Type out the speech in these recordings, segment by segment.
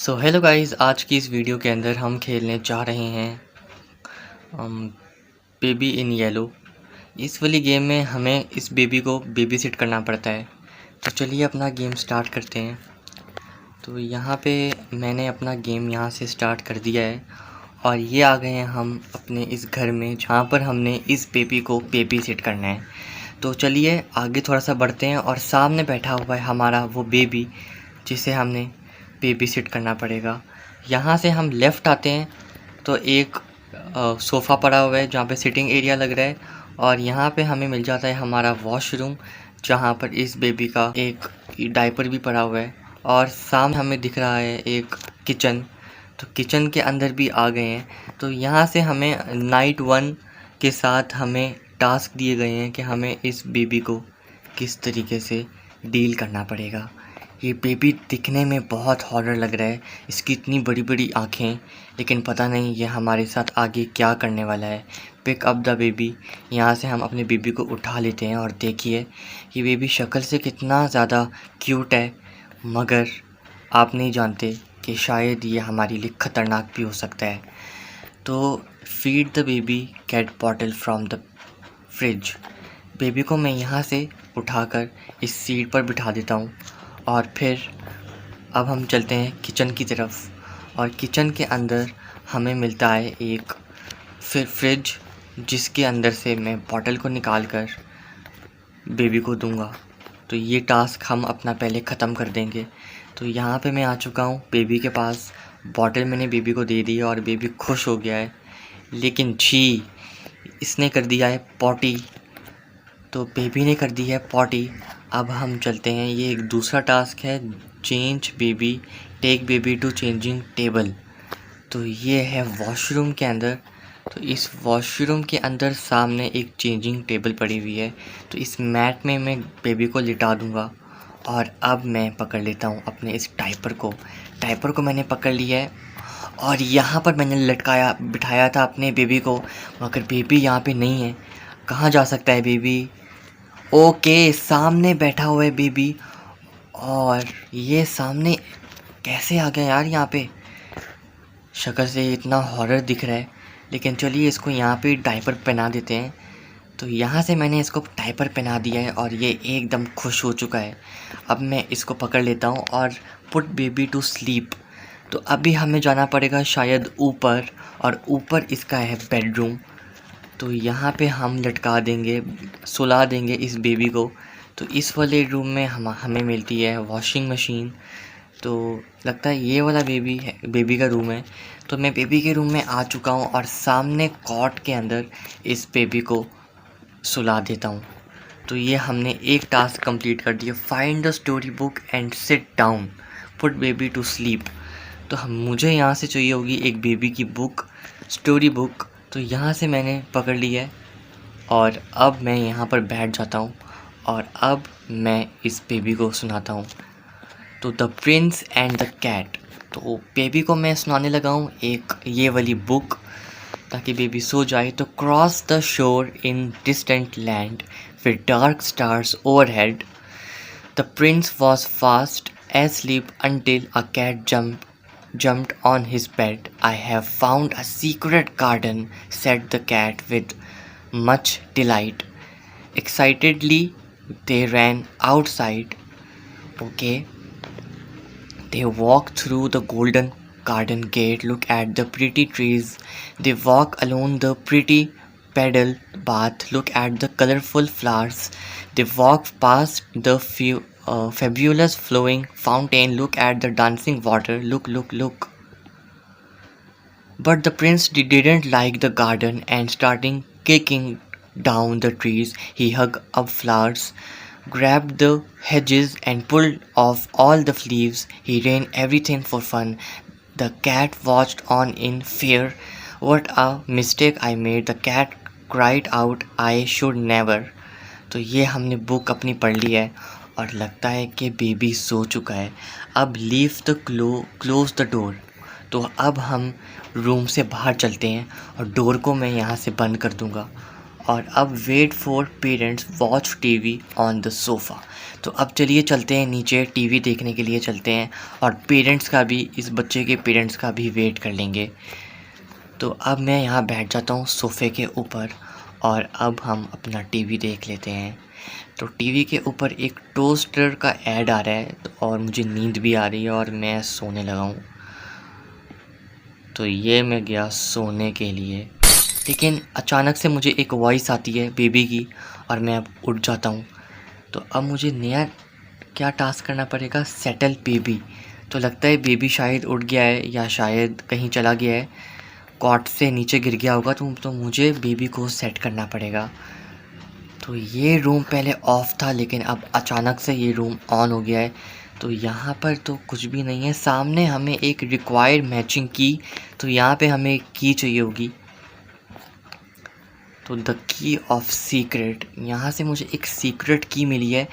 So hello guys, आज की इस वीडियो के अंदर हम खेलने जा रहे हैं बेबी इन येलो। इस वाली गेम में हमें इस बेबी को बेबी सिट करना पड़ता है। तो चलिए अपना गेम स्टार्ट करते हैं। तो यहाँ पे मैंने अपना गेम यहाँ से स्टार्ट कर दिया है और ये आ गए हैं हम अपने इस घर में जहाँ पर हमने इस बेबी को बेबी सिट करना है। तो चलिए आगे थोड़ा सा बढ़ते हैं और सामने बैठा हुआ है हमारा वो बेबी जिसे हमने बेबी सिट करना पड़ेगा। यहाँ से हम लेफ़्ट आते हैं तो एक सोफ़ा पड़ा हुआ है जहाँ पे सिटिंग एरिया लग रहा है और यहाँ पे हमें मिल जाता है हमारा वॉशरूम जहाँ पर इस बेबी का एक डायपर भी पड़ा हुआ है और सामने हमें दिख रहा है एक किचन। तो किचन के अंदर भी आ गए हैं। तो यहाँ से हमें नाइट 1 के साथ हमें टास्क दिए गए हैं कि हमें इस बेबी को किस तरीके से डील करना पड़ेगा। ये बेबी दिखने में बहुत हॉरर लग रहा है, इसकी इतनी बड़ी बड़ी आँखें, लेकिन पता नहीं ये हमारे साथ आगे क्या करने वाला है। Pick up the baby. यहाँ से हम अपने बेबी को उठा लेते हैं और देखिए ये बेबी शक्ल से कितना ज़्यादा क्यूट है, मगर आप नहीं जानते कि शायद ये हमारे लिए ख़तरनाक भी हो सकता है। तो feed the baby get bottle from the fridge. Baby को मैं यहाँ से उठाकर इस सीट पर बिठा देता हूँ और फिर अब हम चलते हैं किचन की तरफ और किचन के अंदर हमें मिलता है एक फ्रिज जिसके अंदर से मैं बॉटल को निकाल कर बेबी को दूंगा। तो ये टास्क हम अपना पहले ख़त्म कर देंगे। तो यहाँ पे मैं आ चुका हूँ बेबी के पास, बॉटल मैंने बेबी को दे दी और बेबी खुश हो गया है, लेकिन छी इसने कर दिया है पॉटी। तो बेबी ने कर दी है पॉटी। अब हम चलते हैं, ये एक दूसरा टास्क है, change baby, take baby to changing table. तो ये है वॉशरूम के अंदर। तो इस वॉशरूम के अंदर सामने एक चेंजिंग टेबल पड़ी हुई है। तो इस मैट में मैं बेबी को लिटा दूंगा और अब मैं पकड़ लेता हूँ अपने इस डायपर को मैंने पकड़ लिया है और यहाँ पर मैंने लटकाया बिठाया था अपने बेबी को, मगर बेबी यहाँ पे नहीं है। कहाँ जा सकता है बेबी? ओके, सामने बैठा हुआ है बेबी। और ये सामने कैसे आ गया यार? यहाँ पे शक्ल से इतना हॉरर दिख रहा है, लेकिन चलिए इसको यहाँ पे डायपर पहना देते हैं। तो यहाँ से मैंने इसको डायपर पहना दिया है और ये एकदम खुश हो चुका है। अब मैं इसको पकड़ लेता हूँ और पुट बेबी टू स्लीप। तो अभी हमें जाना पड़ेगा शायद ऊपर, और ऊपर इसका है बेडरूम। तो यहाँ पे हम लटका देंगे, सुला देंगे इस बेबी को। तो इस वाले रूम में हमें मिलती है वॉशिंग मशीन। तो लगता है ये वाला बेबी का रूम है। तो मैं बेबी के रूम में आ चुका हूँ और सामने कॉट के अंदर इस बेबी को सुला देता हूँ। तो ये हमने एक टास्क कंप्लीट कर दिया, find the story book and sit down, put baby to sleep. तो मुझे यहाँ से चाहिए होगी एक बेबी की बुक, स्टोरी बुक। तो यहाँ से मैंने पकड़ ली है और अब मैं यहाँ पर बैठ जाता हूँ और अब मैं इस बेबी को सुनाता हूँ। तो the prince and the cat. तो बेबी को मैं सुनाने लगा हूँ एक ये वाली बुक ताकि बेबी सो जाए। तो cross the shore in distant land with dark stars overhead, the Prince was fast asleep until a cat jumped on his bed. I have found a secret garden, said the cat with much delight. Excitedly, they ran outside. Okay. They walk through the golden garden gate, look at the pretty trees. They walk along the pretty pedal path, look at the colorful flowers. They walk past the fabulous flowing fountain, look at the dancing water, look. But the prince didn't like the garden and starting kicking down the trees. He hugged up flowers, grabbed the hedges and pulled off all the leaves. He ran everything for fun. The cat watched on in fear. What a mistake I made, the cat cried out, I should never. तो ये हमने book अपनी पढ़ ली है और लगता है कि बेबी सो चुका है। अब leave the close the door. तो अब हम रूम से बाहर चलते हैं और डोर को मैं यहाँ से बंद कर दूँगा और अब wait for parents watch TV on the sofa. तो अब चलिए चलते हैं नीचे, टीवी देखने के लिए चलते हैं और पेरेंट्स का भी, इस बच्चे के पेरेंट्स का भी वेट कर लेंगे। तो अब मैं यहाँ बैठ जाता हूँ सोफ़े के ऊपर और अब हम अपना टीवी देख लेते हैं। तो टीवी के ऊपर एक टोस्टर का ऐड आ रहा है और मुझे नींद भी आ रही है और मैं सोने लगा हूँ। तो ये मैं गया सोने के लिए, लेकिन अचानक से मुझे एक वॉइस आती है बेबी की और मैं अब उठ जाता हूँ। तो अब मुझे नया क्या टास्क करना पड़ेगा, सेटल बेबी। तो लगता है बेबी शायद उठ गया है या शायद कहीं चला गया है, कॉट से नीचे गिर गया होगा। तो मुझे बेबी को सेट करना पड़ेगा। तो ये रूम पहले ऑफ़ था लेकिन अब अचानक से ये रूम ऑन हो गया है। तो यहाँ पर तो कुछ भी नहीं है। सामने हमें एक रिक्वायर्ड मैचिंग की, तो यहाँ पे हमें की चाहिए होगी। तो द की ऑफ सीक्रेट, यहाँ से मुझे एक सीक्रेट की मिली है।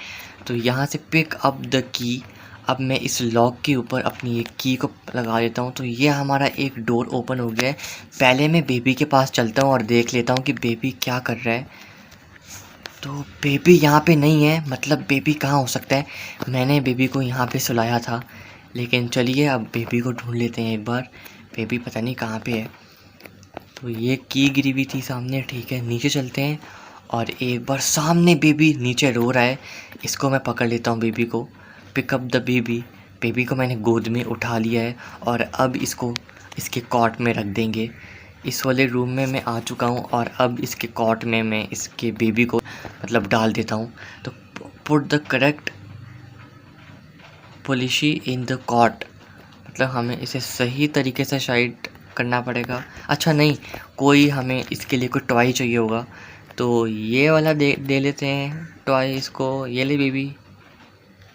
तो यहाँ से पिक अप द की। अब मैं इस लॉक के ऊपर अपनी एक की को लगा देता हूँ। तो ये हमारा एक डोर ओपन हो गया है। पहले मैं बेबी के पास चलता हूँ और देख लेता हूँ कि बेबी क्या कर रहा है। तो बेबी यहाँ पे नहीं है, मतलब बेबी कहाँ हो सकता है। मैंने बेबी को यहाँ पे सुलाया था, लेकिन चलिए अब बेबी को ढूंढ लेते हैं एक बार। बेबी पता नहीं कहाँ पे है। तो ये की गिरी हुई थी सामने, ठीक है, नीचे चलते हैं और एक बार सामने बेबी नीचे रो रहा है। इसको मैं पकड़ लेता हूँ बेबी को। Pick up the baby. बेबी को मैंने गोद में उठा लिया है और अब इसको इसके कॉट में रख देंगे। इस वाले रूम में मैं आ चुका हूँ और अब इसके कॉट में मैं इसके बेबी को मतलब डाल देता हूँ। तो put the correct policy in the cot, मतलब हमें इसे सही तरीके से शायद करना पड़ेगा। अच्छा नहीं, कोई हमें इसके लिए कोई टॉय चाहिए होगा। तो ये वाला दे लेते हैं टॉय इसको। ये ले बेबी।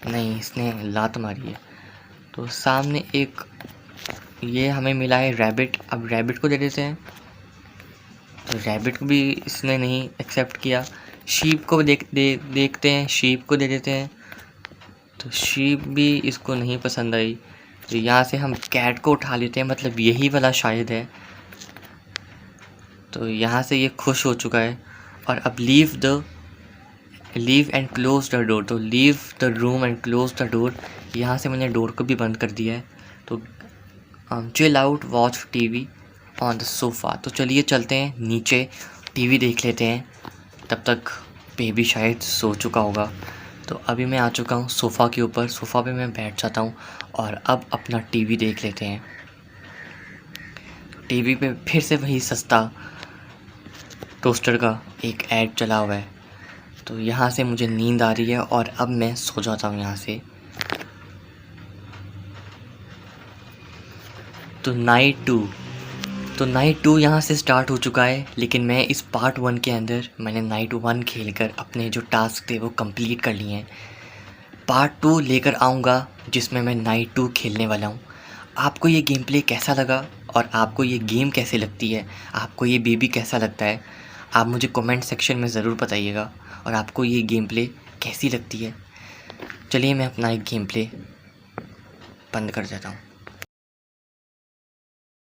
नहीं, इसने लात मारी है। तो सामने एक ये हमें मिला है रैबिट। अब रैबिट को दे देते हैं। तो रैबिट को भी इसने नहीं एक्सेप्ट किया। शीप को देखते हैं, शीप को दे देते हैं। तो शीप भी इसको नहीं पसंद आई। तो यहाँ से हम कैट को उठा लेते हैं, मतलब यही वाला शायद है। तो यहाँ से ये खुश हो चुका है और अब leave and close the door. तो leave the room and close the door. यहाँ से मैंने डोर को भी बंद कर दिया है। तो chill out watch TV on the sofa. तो चलिए चलते हैं नीचे, टीवी देख लेते हैं। तब तक बेबी शायद सो चुका होगा। तो अभी मैं आ चुका हूँ सोफ़ा के ऊपर। सोफ़ा पे मैं बैठ जाता हूँ और अब अपना टीवी देख लेते हैं। टीवी पे फिर से वही सस्ता टोस्टर का एक ऐड चला हुआ है। तो यहाँ से मुझे नींद आ रही है और अब मैं सो जाता हूँ यहाँ से। तो नाइट 2 यहाँ से स्टार्ट हो चुका है, लेकिन मैं इस पार्ट 1 के अंदर मैंने नाइट 1 खेलकर अपने जो टास्क थे वो कंप्लीट कर लिए हैं। पार्ट 2 लेकर आऊँगा जिसमें मैं नाइट 2 खेलने वाला हूँ। आपको ये गेम प्ले कैसा लगा और आपको ये गेम कैसे लगती है, आपको ये बेबी कैसा लगता है, आप मुझे कमेंट सेक्शन में ज़रूर बताइएगा। और आपको ये गेम प्ले कैसी लगती है। चलिए मैं अपना एक गेम प्ले बंद कर देता हूँ।